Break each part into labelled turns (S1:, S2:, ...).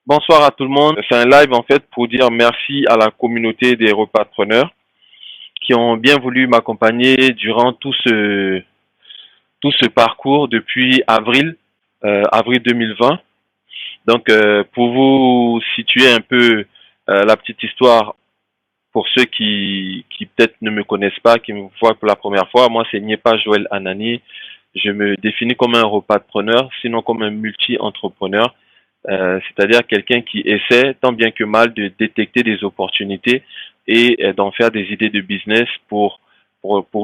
S1: Bonsoir à tout le monde. C'est un live en fait pour dire merci à la communauté des repreneurs qui ont bien voulu m'accompagner durant tout ce parcours depuis avril 2020. Donc pour vous situer un peu la petite histoire pour ceux qui peut-être ne me connaissent pas, qui me voient pour la première fois, moi c'est Niepa Joël Anani. Je me définis comme un repreneur, sinon comme un multi-entrepreneur. C'est-à-dire quelqu'un qui essaie tant bien que mal de détecter des opportunités et d'en faire des idées de business pour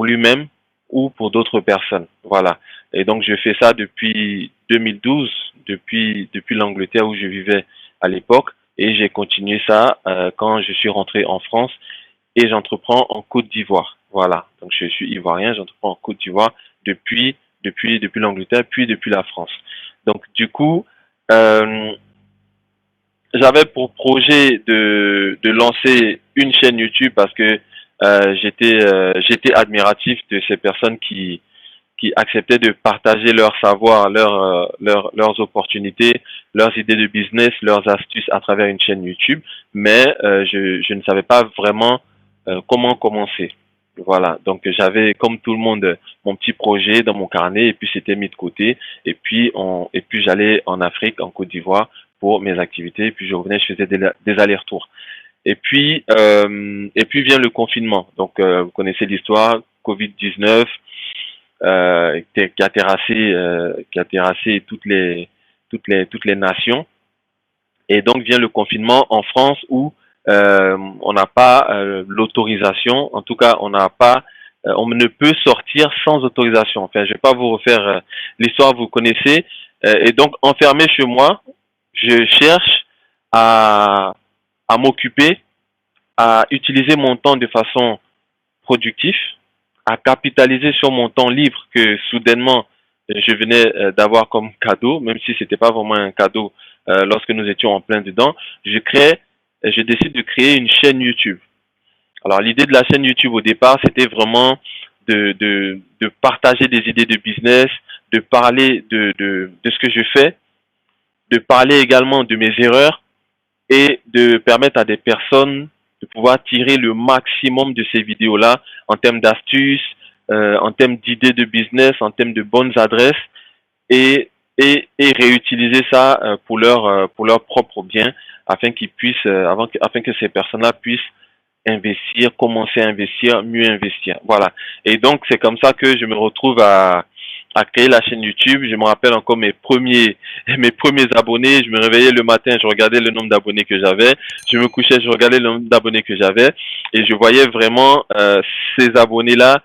S1: lui-même ou pour d'autres personnes. Voilà. Et donc je fais ça depuis 2012, depuis l'Angleterre où je vivais à l'époque, et j'ai continué ça quand je suis rentré en France et j'entreprends en Côte d'Ivoire. Voilà. Donc je suis ivoirien, j'entreprends en Côte d'Ivoire depuis l'Angleterre, puis depuis la France. Donc du coup, euh, j'avais pour projet de lancer une chaîne YouTube parce que j'étais admiratif de ces personnes qui acceptaient de partager leur savoir, leurs opportunités, leurs idées de business, leurs astuces à travers une chaîne YouTube, mais je ne savais pas vraiment comment commencer. Voilà, donc j'avais comme tout le monde mon petit projet dans mon carnet et puis c'était mis de côté et puis j'allais en Afrique, en Côte d'Ivoire pour mes activités et puis je revenais, je faisais des allers-retours. Et puis vient le confinement. Donc vous connaissez l'histoire, Covid-19 qui a terrassé toutes les nations. Et donc vient le confinement en France où on n'a pas l'autorisation, en tout cas on ne peut sortir sans autorisation. Enfin, je vais pas vous refaire l'histoire, vous connaissez. Et donc enfermé chez moi, je cherche à, à m'occuper, à utiliser mon temps de façon productive, à capitaliser sur mon temps libre que soudainement je venais d'avoir comme cadeau, même si c'était pas vraiment un cadeau lorsque nous étions en plein dedans. Je décide de créer une chaîne YouTube. Alors l'idée de la chaîne YouTube au départ, c'était vraiment de partager des idées de business, de parler de ce que je fais, de parler également de mes erreurs et de permettre à des personnes de pouvoir tirer le maximum de ces vidéos-là en termes d'astuces, en termes d'idées de business, en termes de bonnes adresses et réutiliser ça pour leur propre bien afin qu'ils puissent, afin que ces personnes-là puissent investir, commencer à investir, mieux investir. Voilà. Et donc, c'est comme ça que je me retrouve à créer la chaîne YouTube. Je me rappelle encore mes premiers abonnés. Je me réveillais le matin, je regardais le nombre d'abonnés que j'avais. Je me couchais, je regardais le nombre d'abonnés que j'avais. Et je voyais vraiment ces abonnés-là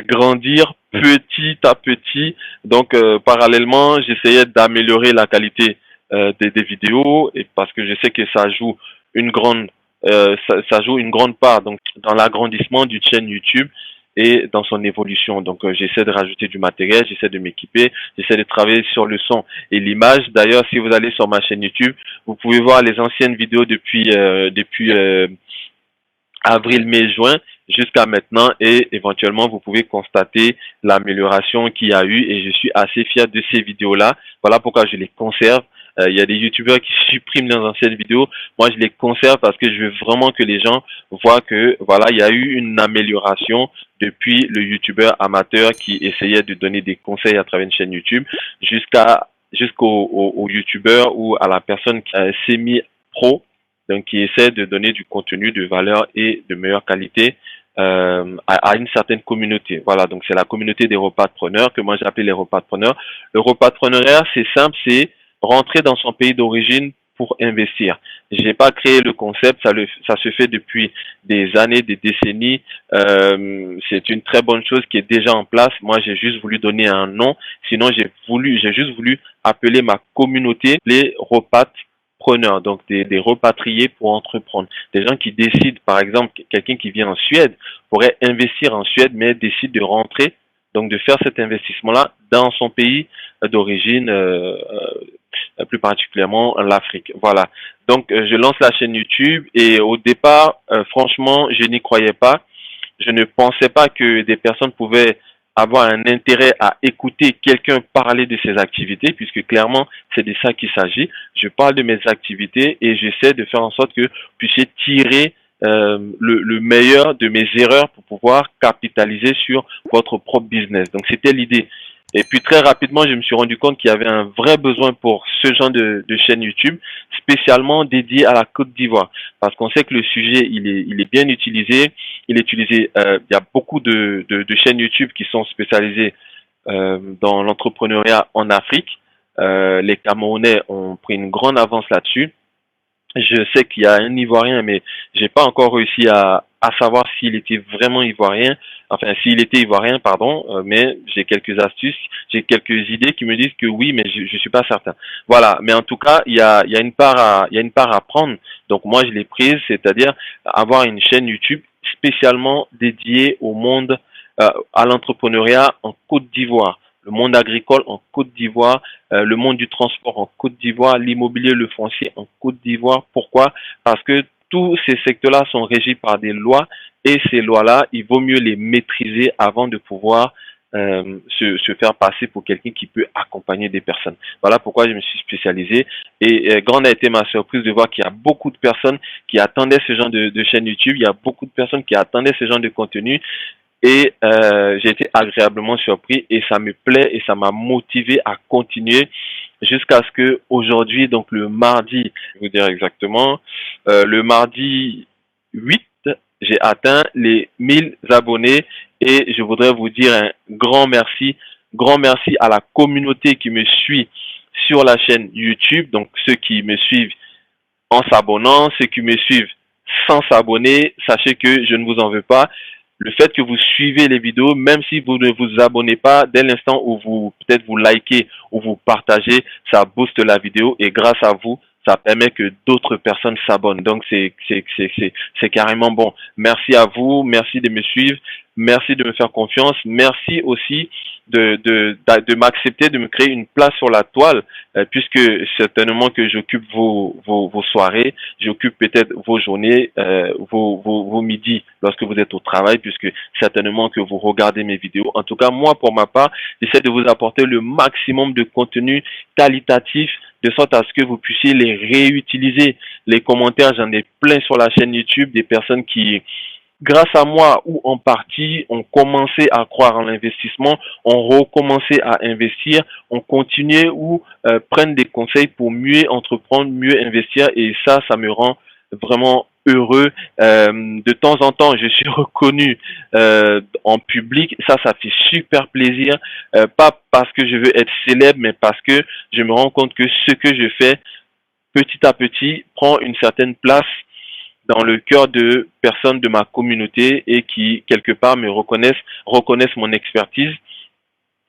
S1: grandir petit à petit. Donc, parallèlement, j'essayais d'améliorer la qualité des vidéos et parce que je sais que ça joue une grande ça joue une grande part donc dans l'agrandissement d'une chaîne YouTube et dans son évolution. Donc j'essaie de rajouter du matériel, j'essaie de m'équiper, j'essaie de travailler sur le son et l'image. D'ailleurs, si vous allez sur ma chaîne YouTube, vous pouvez voir les anciennes vidéos depuis avril, mai, juin jusqu'à maintenant et éventuellement vous pouvez constater l'amélioration qu'il y a eu et je suis assez fier de ces vidéos-là. Voilà pourquoi je les conserve. Il y a des youtubeurs qui suppriment leurs anciennes vidéos. Moi, je les conserve parce que je veux vraiment que les gens voient que voilà, il y a eu une amélioration depuis le youtubeur amateur qui essayait de donner des conseils à travers une chaîne YouTube jusqu'au youtubeur ou à la personne qui s'est mis pro donc qui essaie de donner du contenu de valeur et de meilleure qualité à une certaine communauté. Voilà, donc c'est la communauté des repreneurs que moi j'appelle les repreneurs. Le repreneuriat, c'est simple, c'est rentrer dans son pays d'origine pour investir. J'ai pas créé le concept, ça se fait depuis des années, des décennies. C'est une très bonne chose qui est déjà en place. Moi, j'ai juste voulu donner un nom. Sinon, j'ai juste voulu appeler ma communauté les repreneurs, donc des repatriés pour entreprendre. Des gens qui décident, par exemple, quelqu'un qui vient en Suède pourrait investir en Suède, mais décide de rentrer, donc de faire cet investissement-là dans son pays d'origine, plus particulièrement l'Afrique. Voilà. Donc, je lance la chaîne YouTube et au départ, franchement, je n'y croyais pas. Je ne pensais pas que des personnes pouvaient avoir un intérêt à écouter quelqu'un parler de ses activités, puisque clairement, c'est de ça qu'il s'agit. Je parle de mes activités et j'essaie de faire en sorte que vous puissiez tirer le meilleur de mes erreurs pour pouvoir capitaliser sur votre propre business. Donc, c'était l'idée. Et puis très rapidement, je me suis rendu compte qu'il y avait un vrai besoin pour ce genre de chaîne YouTube, spécialement dédiée à la Côte d'Ivoire, parce qu'on sait que le sujet il est bien utilisé. Il est utilisé. Il y a beaucoup de chaînes YouTube qui sont spécialisées dans l'entrepreneuriat en Afrique. Les Camerounais ont pris une grande avance là-dessus. Je sais qu'il y a un Ivoirien, mais j'ai pas encore réussi à savoir s'il était vraiment Ivoirien. Enfin, s'il était Ivoirien, pardon. Mais j'ai quelques astuces, j'ai quelques idées qui me disent que oui, mais je suis pas certain. Voilà. Mais en tout cas, il y a une part il y a une part à prendre. Donc moi, je l'ai prise, c'est-à-dire avoir une chaîne YouTube spécialement dédiée au monde, à l'entrepreneuriat en Côte d'Ivoire, le monde agricole en Côte d'Ivoire, le monde du transport en Côte d'Ivoire, l'immobilier, le foncier en Côte d'Ivoire. Pourquoi? Parce que tous ces secteurs-là sont régis par des lois et ces lois-là, il vaut mieux les maîtriser avant de pouvoir se faire passer pour quelqu'un qui peut accompagner des personnes. Voilà pourquoi je me suis spécialisé et grande a été ma surprise de voir qu'il y a beaucoup de personnes qui attendaient ce genre de chaîne YouTube, il y a beaucoup de personnes qui attendaient ce genre de contenu et j'ai été agréablement surpris et ça me plaît et ça m'a motivé à continuer jusqu'à ce que aujourd'hui, donc le mardi, je vais vous dire exactement, le mardi 8, j'ai atteint les 1000 abonnés et je voudrais vous dire un grand merci à la communauté qui me suit sur la chaîne YouTube, donc ceux qui me suivent en s'abonnant, ceux qui me suivent sans s'abonner, sachez que je ne vous en veux pas. Le fait que vous suivez les vidéos, même si vous ne vous abonnez pas, dès l'instant où vous peut-être vous likez ou vous partagez, ça booste la vidéo et grâce à vous, ça permet que d'autres personnes s'abonnent. Donc c'est carrément bon. Merci à vous, merci de me suivre, merci de me faire confiance, merci aussi de m'accepter, de me créer une place sur la toile, puisque certainement que j'occupe vos soirées, j'occupe peut-être vos journées, vos midis lorsque vous êtes au travail, puisque certainement que vous regardez mes vidéos. En tout cas, moi, pour ma part, j'essaie de vous apporter le maximum de contenu qualitatif, de sorte à ce que vous puissiez les réutiliser. Les commentaires, j'en ai plein sur la chaîne YouTube, des personnes qui, grâce à moi ou en partie, ont commencé à croire en l'investissement, ont recommencé à investir, ont continué ou prennent des conseils pour mieux entreprendre, mieux investir et ça me rend vraiment heureux. De temps en temps, je suis reconnu en public. Ça fait super plaisir. Pas parce que je veux être célèbre, mais parce que je me rends compte que ce que je fais petit à petit prend une certaine place dans le cœur de personnes de ma communauté et qui, quelque part, reconnaissent mon expertise.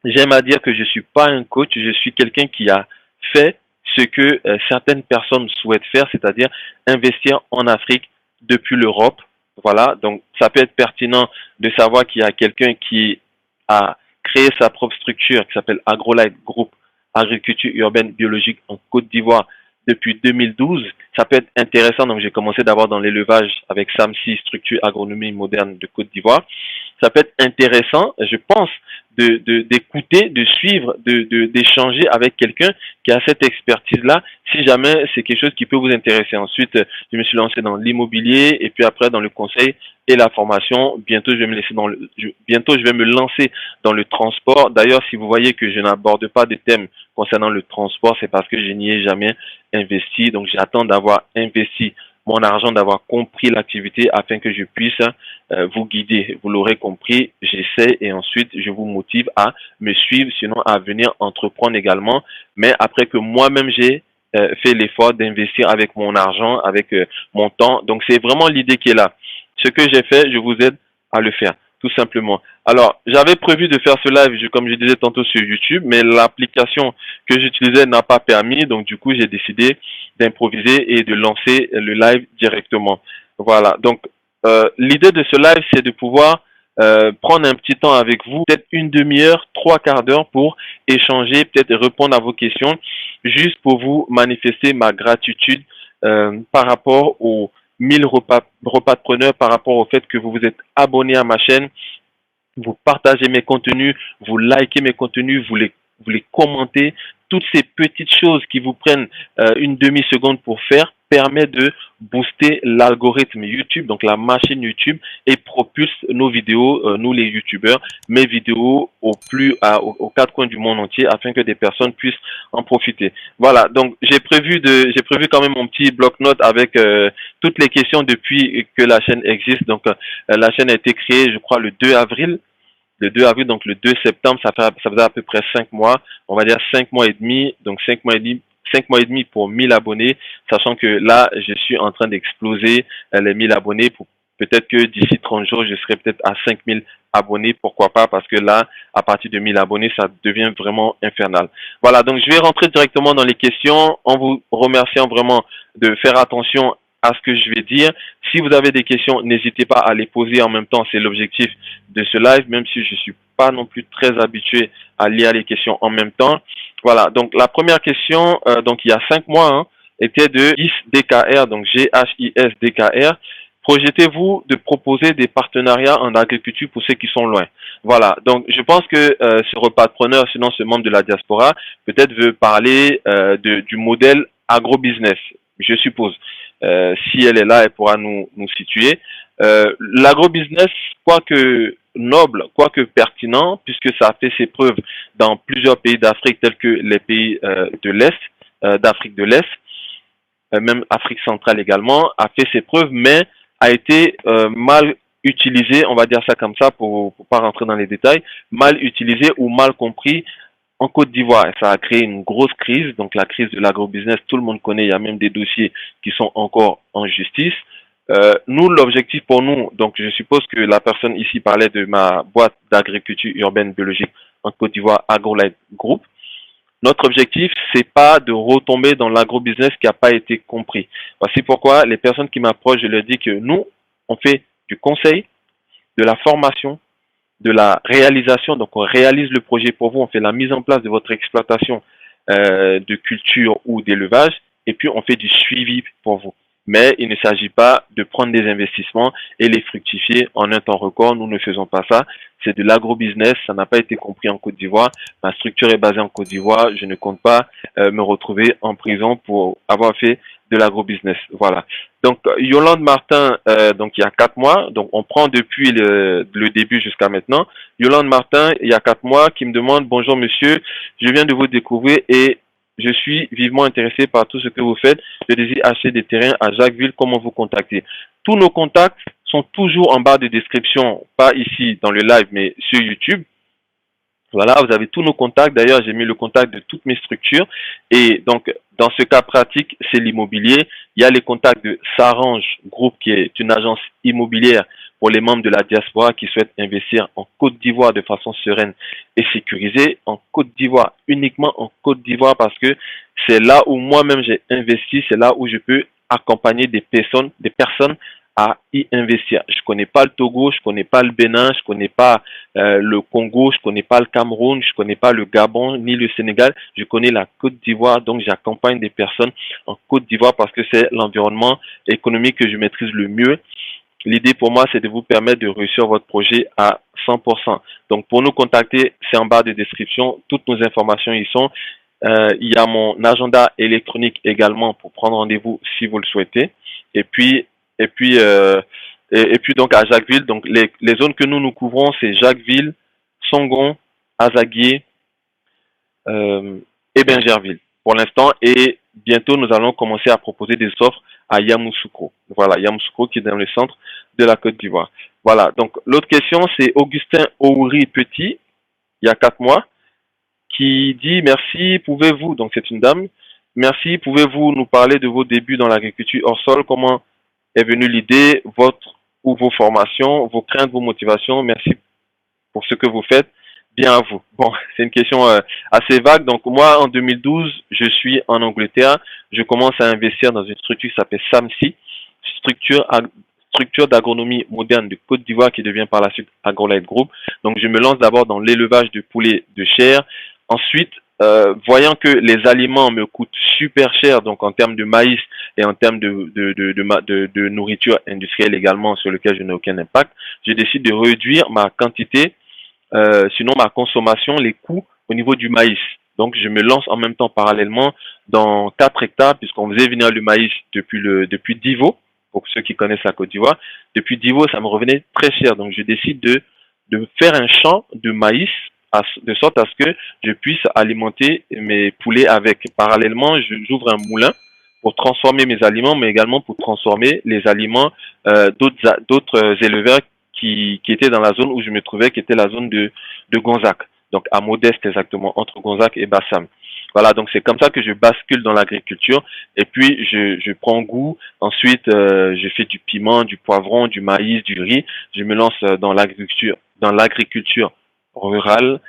S1: J'aime à dire que je suis pas un coach, je suis quelqu'un qui a fait ce que certaines personnes souhaitent faire, c'est-à-dire investir en Afrique depuis l'Europe. Voilà, donc ça peut être pertinent de savoir qu'il y a quelqu'un qui a créé sa propre structure qui s'appelle AgroLight Group, Agriculture urbaine biologique en Côte d'Ivoire depuis 2012. Ça peut être intéressant, donc j'ai commencé d'abord dans l'élevage avec SAMSI, structure agronomie moderne de Côte d'Ivoire. Ça peut être intéressant, je pense, d'écouter, de suivre, d'échanger avec quelqu'un qui a cette expertise-là, si jamais c'est quelque chose qui peut vous intéresser. Ensuite, je me suis lancé dans l'immobilier et puis après dans le conseil et la formation. Bientôt, bientôt, je vais me lancer dans le transport. D'ailleurs, si vous voyez que je n'aborde pas de thèmes concernant le transport, c'est parce que je n'y ai jamais investi. Donc, j'attends d'avoir investi mon argent, d'avoir compris l'activité afin que je puisse vous guider. Vous l'aurez compris, j'essaie et ensuite je vous motive à me suivre, sinon à venir entreprendre également. Mais après que moi-même j'ai fait l'effort d'investir avec mon argent, avec mon temps. Donc c'est vraiment l'idée qui est là. Ce que j'ai fait, je vous aide à le faire, tout simplement. Alors, j'avais prévu de faire ce live, comme je disais tantôt sur YouTube, mais l'application que j'utilisais n'a pas permis, donc du coup j'ai décidé d'improviser et de lancer le live directement. Voilà, donc l'idée de ce live, c'est de pouvoir prendre un petit temps avec vous, peut-être une demi-heure, trois quarts d'heure pour échanger, peut-être répondre à vos questions, juste pour vous manifester ma gratitude par rapport aux 1000 repreneurs, par rapport au fait que vous vous êtes abonné à ma chaîne, vous partagez mes contenus, vous likez mes contenus, vous les commentez. Toutes ces petites choses qui vous prennent une demi-seconde pour faire permet de booster l'algorithme YouTube, donc la machine YouTube, et propulse nos vidéos, nous les YouTubeurs, mes vidéos aux quatre coins du monde entier afin que des personnes puissent en profiter. Voilà, donc j'ai prévu quand même mon petit bloc-notes avec toutes les questions depuis que la chaîne existe. Donc la chaîne a été créée, je crois, le 2 avril, donc le 2 septembre, ça faisait à peu près 5 mois, on va dire 5 mois et demi, donc 5 mois et demi pour 1000 abonnés, sachant que là, je suis en train d'exploser les 1000 abonnés pour peut-être que d'ici 30 jours, je serai peut-être à 5000 abonnés, pourquoi pas, parce que là, à partir de 1000 abonnés, ça devient vraiment infernal. Voilà, donc je vais rentrer directement dans les questions en vous remerciant vraiment de faire attention à ce que je vais dire. Si vous avez des questions, n'hésitez pas à les poser en même temps. C'est l'objectif de ce live, même si je suis pas non plus très habitué à lire les questions en même temps. Voilà. Donc, la première question, donc il y a 5 mois, hein, était de GISDKR, donc GHISDKR. Projetez-vous de proposer des partenariats en agriculture pour ceux qui sont loin? Voilà. Donc, je pense que ce repartpreneur, sinon ce membre de la diaspora, peut-être veut parler du modèle agro-business, je suppose. Si elle est là, elle pourra nous situer. L'agro-business, quoique noble, quoique pertinent, puisque ça a fait ses preuves dans plusieurs pays d'Afrique, tels que les pays de l'Est, d'Afrique de l'Est, même Afrique centrale également, a fait ses preuves, mais a été mal utilisé, on va dire ça comme ça, pour pas rentrer dans les détails, mal utilisé ou mal compris en Côte d'Ivoire. Ça a créé une grosse crise, donc la crise de l'agrobusiness, tout le monde connaît, il y a même des dossiers qui sont encore en justice. Nous, l'objectif pour nous, donc je suppose que la personne ici parlait de ma boîte d'agriculture urbaine biologique en Côte d'Ivoire, AgroLight Group. Notre objectif, c'est pas de retomber dans l'agrobusiness qui n'a pas été compris. Voici pourquoi les personnes qui m'approchent, je leur dis que nous, on fait du conseil, de la formation, de la réalisation. Donc, on réalise le projet pour vous, on fait la mise en place de votre exploitation de culture ou d'élevage, et puis on fait du suivi pour vous. Mais il ne s'agit pas de prendre des investissements et les fructifier en un temps record. Nous ne faisons pas ça. C'est de l'agrobusiness. Ça n'a pas été compris en Côte d'Ivoire. Ma structure est basée en Côte d'Ivoire. Je ne compte pas me retrouver en prison pour avoir fait de l'agrobusiness. Voilà. Donc, Yolande Martin, donc il y a 4 mois, donc on prend depuis le début jusqu'à maintenant. Yolande Martin, il y a 4 mois, qui me demande: bonjour monsieur, je viens de vous découvrir et je suis vivement intéressé par tout ce que vous faites. Je désire acheter des terrains à Jacquesville. Comment vous contacter? Tous nos contacts sont toujours en barre de description, pas ici dans le live, mais sur YouTube. Voilà, vous avez tous nos contacts. D'ailleurs, j'ai mis le contact de toutes mes structures. Et donc, dans ce cas pratique, c'est l'immobilier. Il y a les contacts de S'Arrange Group, qui est une agence immobilière pour les membres de la diaspora qui souhaitent investir en Côte d'Ivoire de façon sereine et sécurisée. En Côte d'Ivoire, uniquement en Côte d'Ivoire, parce que c'est là où moi-même j'ai investi, c'est là où je peux accompagner des personnes à y investir. Je connais pas le Togo, je connais pas le Bénin, je connais pas le Congo, je connais pas le Cameroun, je connais pas le Gabon ni le Sénégal. Je connais la Côte d'Ivoire, donc j'accompagne des personnes en Côte d'Ivoire parce que c'est l'environnement économique que je maîtrise le mieux. L'idée pour moi, c'est de vous permettre de réussir votre projet à 100%. Donc pour nous contacter, c'est en bas de description. Toutes nos informations y sont. Il y a mon agenda électronique également pour prendre rendez-vous si vous le souhaitez. Et puis et puis, donc à Jacquesville, donc les zones que nous couvrons, c'est Jacquesville, Songon, Azaguier et Bingerville pour l'instant. Et bientôt, nous allons commencer à proposer des offres à Yamoussoukro. Voilà, Yamoussoukro qui est dans le centre de la Côte d'Ivoire. Voilà, donc l'autre question, c'est Augustin Ouri Petit, il y a 4 mois, qui dit: merci, pouvez-vous, donc c'est une dame, merci, pouvez-vous nous parler de vos débuts dans l'agriculture hors sol, comment est venue l'idée, votre ou vos formations, vos craintes, vos motivations. Merci pour ce que vous faites. Bien à vous. Bon, c'est une question assez vague. Donc moi, en 2012, je suis en Angleterre. Je commence à investir dans une structure qui s'appelle SAMSI, structure d'agronomie moderne de Côte d'Ivoire, qui devient par la suite AgroLight Group. Donc je me lance d'abord dans l'élevage de poulets de chair. Ensuite, voyant que les aliments me coûtent super cher, donc en termes de maïs et en termes de nourriture industrielle également, sur lequel je n'ai aucun impact, je décide de réduire ma quantité sinon ma consommation, les coûts au niveau du maïs. Donc, je me lance en même temps parallèlement dans 4 hectares, puisqu'on faisait venir le maïs depuis Divo, pour ceux qui connaissent la Côte d'Ivoire. Depuis Divo, ça me revenait très cher. Donc, je décide de faire un champ de maïs de sorte à ce que je puisse alimenter mes poulets avec. Parallèlement, j'ouvre un moulin pour transformer mes aliments, mais également pour transformer les aliments d'autres éleveurs qui étaient dans la zone où je me trouvais, qui était la zone de Gonzac. Donc à Modeste exactement, entre Gonzac et Bassam. Voilà, donc c'est comme ça que je bascule dans l'agriculture et puis je prends goût. Ensuite, je fais du piment, du poivron, du maïs, du riz. Je me lance dans l'agriculture rurale.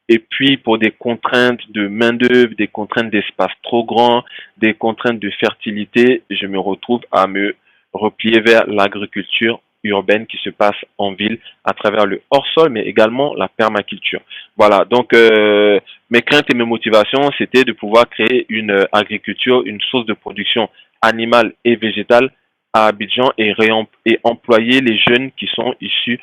S1: Et puis pour des contraintes de main-d'œuvre, des contraintes d'espace trop grand, des contraintes de fertilité, je me retrouve à me replier vers l'agriculture urbaine qui se passe en ville à travers le hors-sol, mais également la permaculture. Voilà, donc mes craintes et mes motivations, c'était de pouvoir créer une agriculture, une source de production animale et végétale à Abidjan et employer les jeunes qui sont issus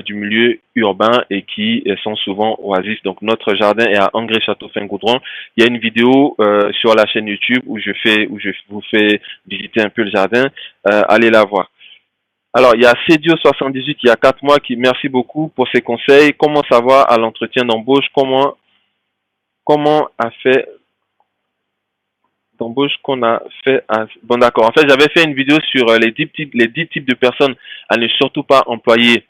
S1: du milieu urbain et qui sont souvent oisifs. Donc notre jardin est à Angré-Château-Fin-Goudron. Il y a une vidéo sur la chaîne YouTube où je vous fais visiter un peu le jardin. Allez la voir. Alors, il y a Cédio78 il y a 4 mois qui merci beaucoup pour ses conseils. Comment savoir à l'entretien d'embauche comment a fait d'embauche qu'on a fait bon d'accord. En fait, j'avais fait une vidéo sur les 10 types de personnes à ne surtout pas employer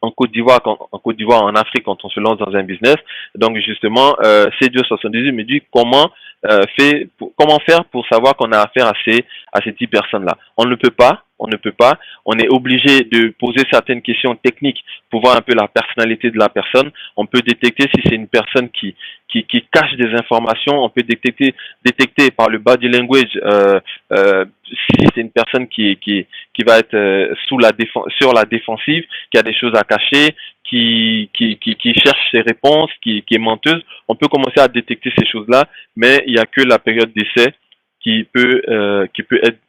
S1: en Côte d'Ivoire, en Afrique, quand on se lance dans un business. Donc justement, C278 me dit comment faire pour savoir qu'on a affaire à ces 10 personnes-là. On ne peut pas. On est obligé de poser certaines questions techniques pour voir un peu la personnalité de la personne. On peut détecter si c'est une personne qui cache des informations. On peut détecter par le body language si c'est une personne qui va être sur la défensive, qui a des choses à cacher, qui cherche ses réponses, qui est menteuse. On peut commencer à détecter ces choses-là, mais il n'y a que la période d'essai qui peut être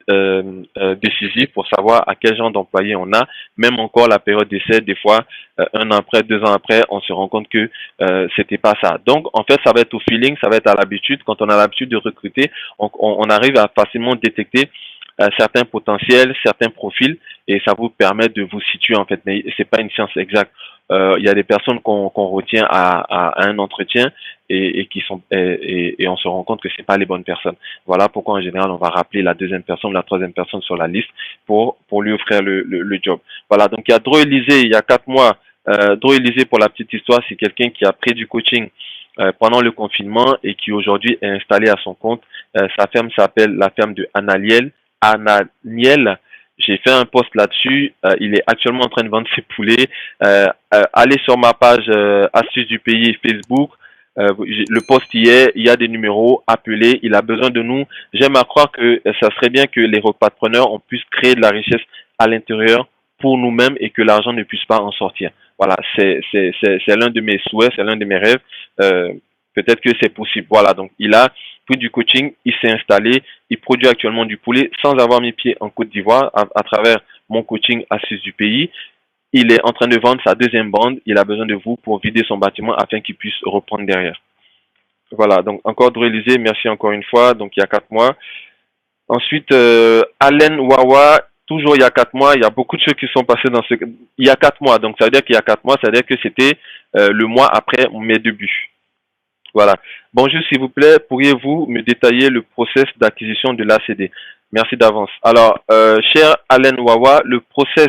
S1: décisive pour savoir à quel genre d'employé on a. Même encore la période d'essai, des fois, 1 an après, 2 ans après, on se rend compte que c'était pas ça. Donc, en fait, ça va être au feeling, ça va être à l'habitude. Quand on a l'habitude de recruter, on arrive à facilement détecter certains potentiels, certains profils, et ça vous permet de vous situer en fait. Mais c'est pas une science exacte. Il y a des personnes qu'on retient à un entretien et on se rend compte que c'est pas les bonnes personnes. Voilà pourquoi en général on va rappeler la deuxième personne, la troisième personne sur la liste pour lui offrir le job. Voilà, donc il y a Dro Élysée il y a 4 mois. Dro Élysée, pour la petite histoire, c'est quelqu'un qui a pris du coaching pendant le confinement et qui aujourd'hui est installé à son compte. Sa ferme s'appelle la ferme de Ananiel. J'ai fait un post là-dessus. Il est actuellement en train de vendre ses poulets. Allez sur ma page Astuces du pays Facebook. Le post y est. Il y a des numéros. Appelez. Il a besoin de nous. J'aime à croire que ça serait bien que les repreneurs on puisse créer de la richesse à l'intérieur pour nous-mêmes et que l'argent ne puisse pas en sortir. Voilà, c'est l'un de mes souhaits, c'est l'un de mes rêves. Peut-être que c'est possible. Voilà, donc il a pris du coaching, il s'est installé, il produit actuellement du poulet sans avoir mis pied en Côte d'Ivoire à travers mon coaching Astuces du pays. Il est en train de vendre sa deuxième bande. Il a besoin de vous pour vider son bâtiment afin qu'il puisse reprendre derrière. Voilà, donc encore Dro Élysée, merci encore une fois. Donc il y a 4 mois. Ensuite, Allen Wawa, toujours il y a 4 mois. Il y a beaucoup de choses qui sont passées il y a 4 mois. Donc ça veut dire qu'il y a 4 mois, ça veut dire que c'était le mois après mes débuts. Voilà. Bonjour, s'il vous plaît, pourriez-vous me détailler le process d'acquisition de l'ACD? Merci d'avance. Alors, cher Allen Wawa, le process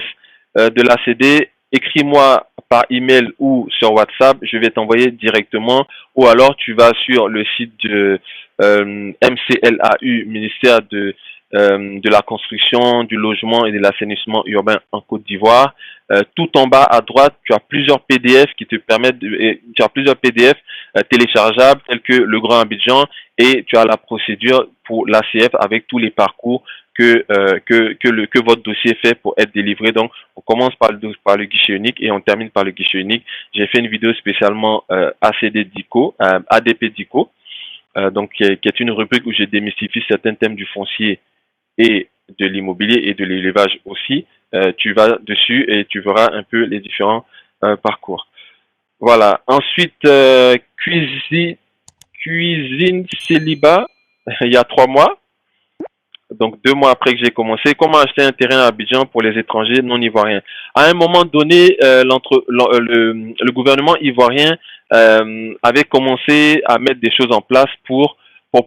S1: de l'ACD, écris-moi par email ou sur WhatsApp, je vais t'envoyer directement, ou alors tu vas sur le site de MCLAU, ministère de la construction, du logement et de l'assainissement urbain en Côte d'Ivoire. Tout en bas à droite, tu as plusieurs PDF qui te permettent tu as plusieurs PDF téléchargeables tels que le Grand Abidjan et tu as la procédure pour l'ACF avec tous les parcours que votre dossier fait pour être délivré. Donc, on commence par le guichet unique et on termine par le guichet unique. J'ai fait une vidéo spécialement ACD DICO, ADP DICO, donc qui est une rubrique où je démystifie certains thèmes du foncier et de l'immobilier et de l'élevage aussi. Tu vas dessus et tu verras un peu les différents parcours. Voilà. Ensuite, cuisine célibat, il y a 3 mois. Donc 2 mois après que j'ai commencé. Comment acheter un terrain à Abidjan pour les étrangers non ivoiriens? À un moment donné, le gouvernement ivoirien avait commencé à mettre des choses en place pour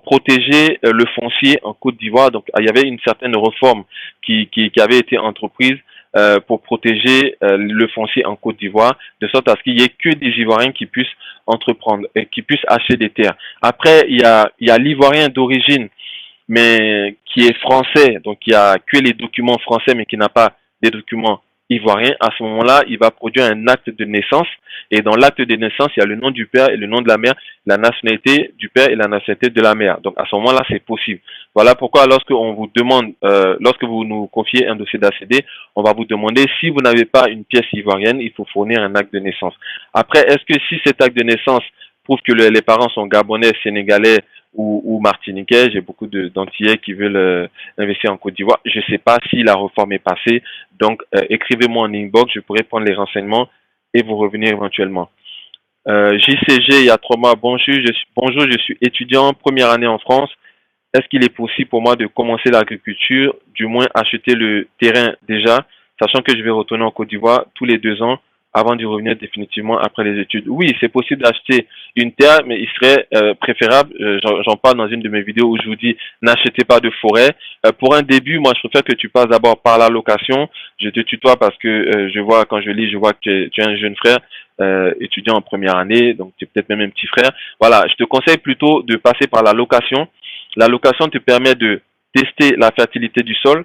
S1: protéger le foncier en Côte d'Ivoire. Donc il y avait une certaine réforme qui avait été entreprise pour protéger le foncier en Côte d'Ivoire, de sorte à ce qu'il y ait que des Ivoiriens qui puissent entreprendre et qui puissent acheter des terres. Après, il y a l'Ivoirien d'origine mais qui est français, donc qui a que les documents français, mais qui n'a pas des documents ivoiriens, à ce moment-là, il va produire un acte de naissance. Et dans l'acte de naissance, il y a le nom du père et le nom de la mère, la nationalité du père et la nationalité de la mère. Donc à ce moment-là, c'est possible. Voilà pourquoi lorsque on vous demande, lorsque vous nous confiez un dossier d'ACD, on va vous demander si vous n'avez pas une pièce ivoirienne, il faut fournir un acte de naissance. Après, est-ce que si cet acte de naissance prouve que les parents sont gabonais, sénégalais ou martiniquais, j'ai beaucoup d'Antillais qui veulent investir en Côte d'Ivoire. Je ne sais pas si la réforme est passée, donc écrivez-moi en inbox, je pourrai prendre les renseignements et vous revenir éventuellement. JCG, il y a 3 mois, bonjour, je suis étudiant, première année en France. Est-ce qu'il est possible pour moi de commencer l'agriculture, du moins acheter le terrain déjà, sachant que je vais retourner en Côte d'Ivoire tous les 2 ans avant d'y revenir définitivement après les études? Oui, c'est possible d'acheter une terre, mais il serait préférable, j'en parle dans une de mes vidéos où je vous dis n'achetez pas de forêt. Pour un début, moi je préfère que tu passes d'abord par la location. Je te tutoie parce que je vois, quand je lis, je vois que tu es un jeune frère. Étudiant en première année, donc tu es peut-être même un petit frère. Voilà, je te conseille plutôt de passer par la location. La location te permet de tester la fertilité du sol,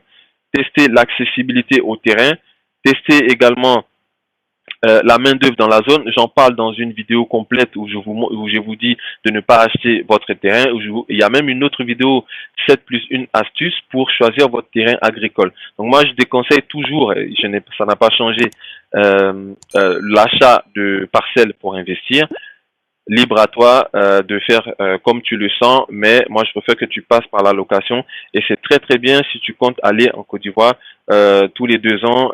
S1: tester l'accessibilité au terrain, tester également la main-d'œuvre dans la zone. J'en parle dans une vidéo complète où je vous dis de ne pas acheter votre terrain. Il y a même une autre vidéo 7+1 astuce pour choisir votre terrain agricole. Donc moi, je déconseille toujours, ça n'a pas changé, l'achat de parcelles pour investir. Libre à toi de faire comme tu le sens, mais moi je préfère que tu passes par la location et c'est très très bien si tu comptes aller en Côte d'Ivoire tous les 2 ans,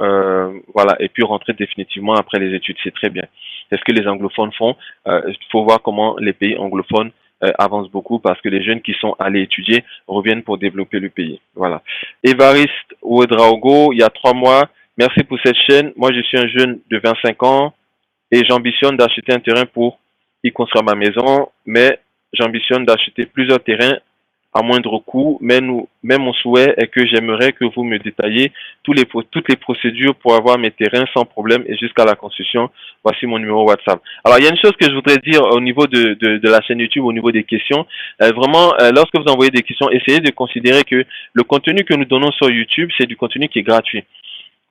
S1: voilà, et puis rentrer définitivement après les études, c'est très bien. C'est ce que les anglophones font. Il faut voir comment les pays anglophones avancent beaucoup parce que les jeunes qui sont allés étudier reviennent pour développer le pays. Voilà. Évariste Ouedraogo, il y a 3 mois, merci pour cette chaîne. Moi je suis un jeune de 25 ans et j'ambitionne d'acheter un terrain pour y construire ma maison, mais j'ambitionne d'acheter plusieurs terrains à moindre coût, mais mon souhait est que j'aimerais que vous me détailliez toutes les procédures pour avoir mes terrains sans problème et jusqu'à la construction. Voici mon numéro WhatsApp. Alors, il y a une chose que je voudrais dire au niveau de la chaîne YouTube, au niveau des questions. Vraiment, lorsque vous envoyez des questions, essayez de considérer que le contenu que nous donnons sur YouTube, c'est du contenu qui est gratuit.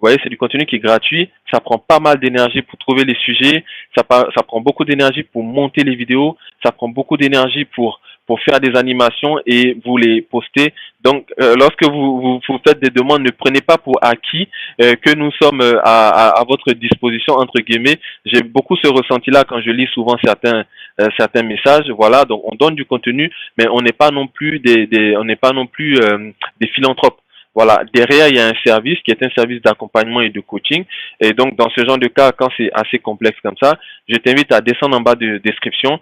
S1: Vous voyez, c'est du contenu qui est gratuit. Ça prend pas mal d'énergie pour trouver les sujets. Ça prend beaucoup d'énergie pour monter les vidéos. Ça prend beaucoup d'énergie pour faire des animations et vous les poster. Donc, lorsque vous faites des demandes, ne prenez pas pour acquis que nous sommes à votre disposition, entre guillemets. J'ai beaucoup ce ressenti-là quand je lis souvent certains messages. Voilà, donc on donne du contenu, mais on n'est pas non plus on n'est pas non plus des philanthropes. Voilà, derrière, il y a un service qui est un service d'accompagnement et de coaching. Et donc, dans ce genre de cas, quand c'est assez complexe comme ça, je t'invite à descendre en bas de description,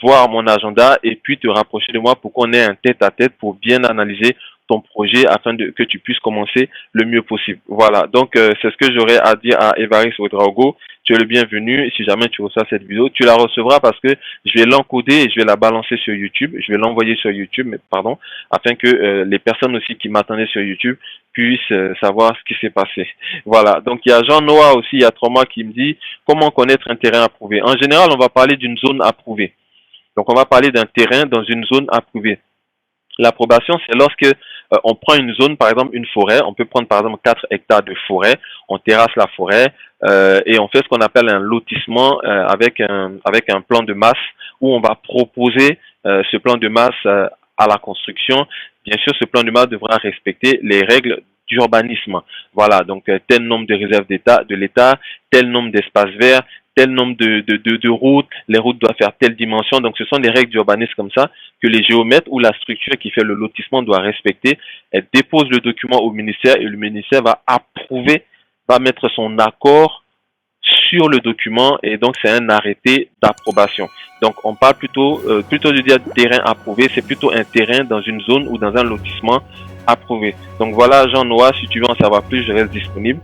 S1: voir mon agenda et puis te rapprocher de moi pour qu'on ait un tête-à-tête pour bien analyser ton projet afin que tu puisses commencer le mieux possible. Voilà, donc c'est ce que j'aurais à dire à Évariste Ouedraogo. Tu es le bienvenu et si jamais tu reçois cette vidéo, tu la recevras parce que je vais l'encoder et je vais la balancer sur YouTube. Je vais l'envoyer sur YouTube, mais pardon, afin que les personnes aussi qui m'attendaient sur YouTube puissent savoir ce qui s'est passé. Voilà, donc il y a Jean-Noah aussi, il y a 3 mois, qui me dit comment connaître un terrain approuvé. En général, on va parler d'une zone approuvée. Donc on va parler d'un terrain dans une zone approuvée. L'approbation, c'est lorsque on prend une zone, par exemple une forêt, on peut prendre par exemple 4 hectares de forêt, on terrasse la forêt et on fait ce qu'on appelle un lotissement avec un plan de masse où on va proposer ce plan de masse à la construction. Bien sûr, ce plan de masse devra respecter les règles d'urbanisme. Voilà, donc tel nombre de réserves de l'État, tel nombre d'espaces verts, tel nombre de routes, les routes doivent faire telle dimension. Donc ce sont des règles d'urbanisme comme ça que les géomètres ou la structure qui fait le lotissement doit respecter. Elle dépose le document au ministère et le ministère va approuver, va mettre son accord sur le document et donc c'est un arrêté d'approbation. Donc on parle plutôt de dire terrain approuvé, c'est plutôt un terrain dans une zone ou dans un lotissement approuvé. Donc voilà Jean-Noah, si tu veux en savoir plus, je reste disponible.